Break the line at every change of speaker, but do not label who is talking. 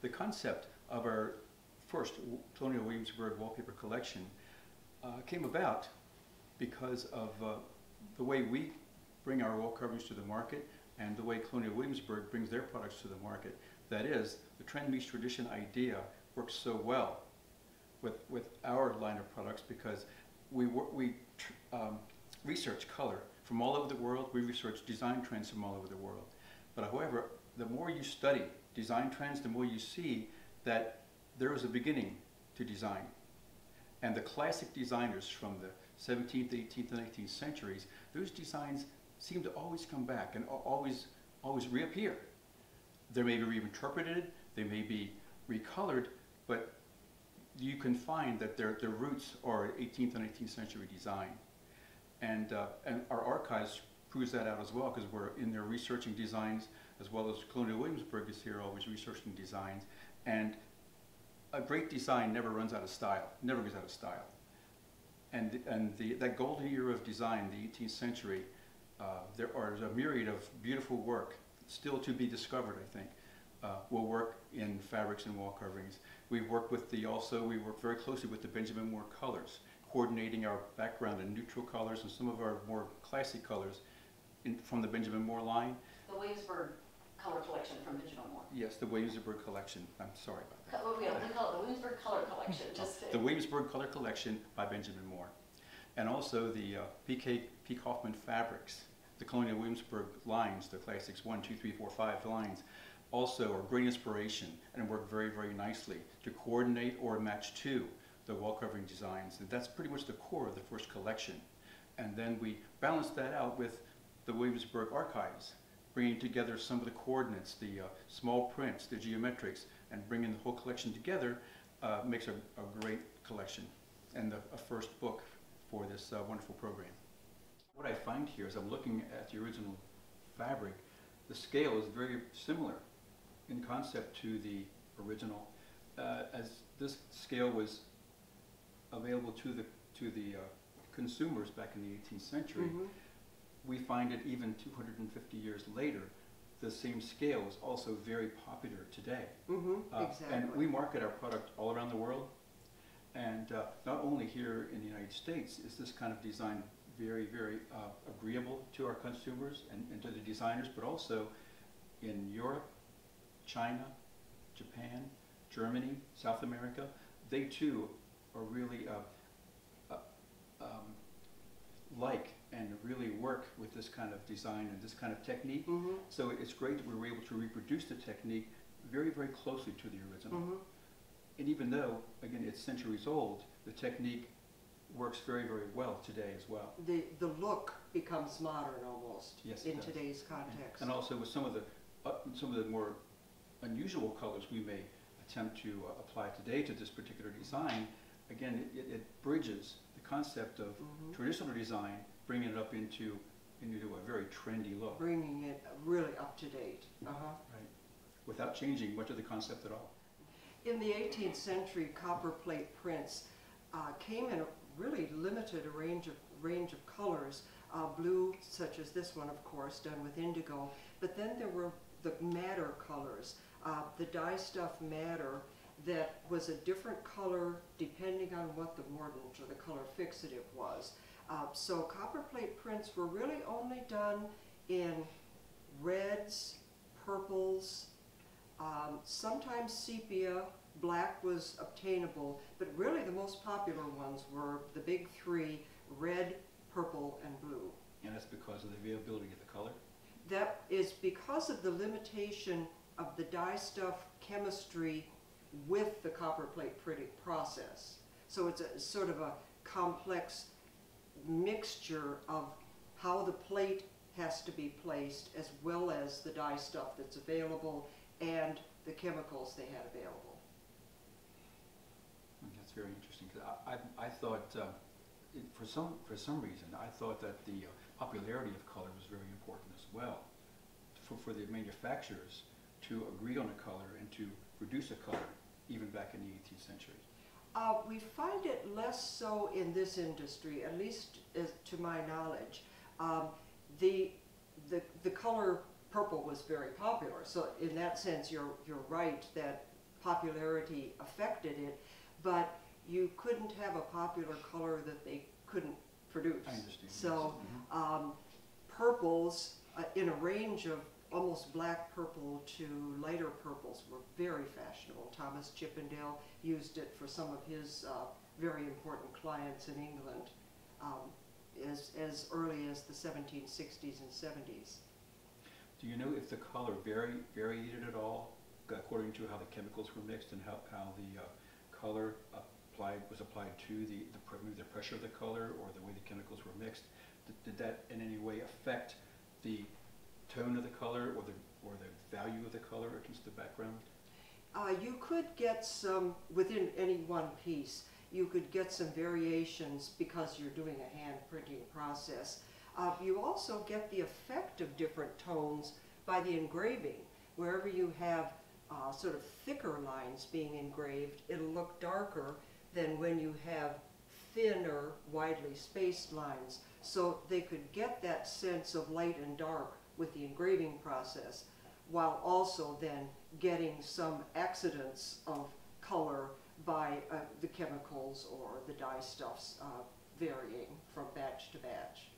the concept of our first Colonial Williamsburg wallpaper collection came about because of the way we bring our wall coverings to the market and the way Colonial Williamsburg brings their products to the market. That is, the trend meets tradition idea works so well with our line of products because we research color from all over the world. We research design trends from all over the world. But however, the more you study design trends, the more you see that there is a beginning to design. And the classic designers from the 17th, 18th, and 19th centuries, those designs seem to always come back and always reappear. They may be reinterpreted, they may be recolored, but you can find that their roots are 18th and 19th century design. And our archives proves that out as well, because we're in there researching designs, as well as Colonial Williamsburg is here always researching designs. And a great design never runs out of style, never goes out of style. And that golden era of design, the 18th century, there is a myriad of beautiful work still to be discovered, I think. We'll work in fabrics and wall coverings. We work very closely with the Benjamin Moore colors, coordinating our background in neutral colors and some of our more classic colors from the Benjamin Moore line.
The Williamsburg color collection from Benjamin Moore.
Yes, the Williamsburg collection. I'm sorry about that.
We call it the Williamsburg color collection.
The Williamsburg color collection by Benjamin Moore. And also the P. Kaufman fabrics, the Colonial Williamsburg lines, the classics 1, 2, 3, 4, 5 lines, also are great inspiration and work very, very nicely to coordinate or match to the wall covering designs. And that's pretty much the core of the first collection. And then we balance that out with the Williamsburg archives, bringing together some of the coordinates, the small prints, the geometrics, and bringing the whole collection together makes a great collection and a first book for this wonderful program. What I find here as I'm looking at the original fabric, the scale is very similar in concept to the original. As this scale was available to the consumers back in the 18th century, we find it even 250 years later, the same scale is also very popular today.
Exactly.
And we market our product all around the world. And not only here in the United States is this kind of design very, very agreeable to our consumers and to the designers, but also in Europe, China, Japan, Germany, South America. They too are really like and really work with this kind of design and this kind of technique. So it's great that we were able to reproduce the technique very, very closely to the original. And even though, again, it's centuries old, the technique works very, very well today as well.
The look becomes modern almost,
yes,
in today's context.
And also with some of the more unusual colors we may attempt to apply today to this particular design, again, it bridges the concept of traditional design, bringing it up into a very trendy look.
Bringing it really up to date.
Right. Without changing much of the concept at all.
In the 18th century, copperplate prints came in a really limited range of colors. Blue, such as this one, of course, done with indigo. But then there were the madder colors, the dye stuff madder that was a different color depending on what the mordant or the color fixative was. So copperplate prints were really only done in reds, purples, sometimes sepia. Black was obtainable, but really the most popular ones were the big three: red, purple, and blue.
And that's because of the availability of the color?
That is because of the limitation of the dye stuff chemistry with the copperplate printing process. So it's a sort of a complex mixture of how the plate has to be placed, as well as the dye stuff that's available and the chemicals they had available.
That's very interesting, because I thought, for some reason, I thought that the popularity of color was very important as well, for the manufacturers to agree on a color and to produce a color, even back in the 18th century.
We find it less so in this industry, at least to my knowledge. The color purple was very popular, so in that sense you're right that popularity affected it, but you couldn't have a popular color that they couldn't produce.
I understand.
So
Yes.
purples in a range of almost black purple to lighter purples were very fashionable. Thomas Chippendale used it for some of his very important clients in England as early as the 1760s and 70s.
Do you know if the color varied at all according to how the chemicals were mixed and how the color was applied to the pressure of the color or the way the chemicals were mixed? Did that in any way affect the tone of the color or the value of the color against the background?
You could get some, within any one piece, you could get some variations because you're doing a hand printing process. You also get the effect of different tones by the engraving. Wherever you have sort of thicker lines being engraved, it'll look darker than when you have thinner, widely spaced lines. So they could get that sense of light and dark with the engraving process, while also then getting some accidents of color by the chemicals or the dye stuffs varying from batch to batch.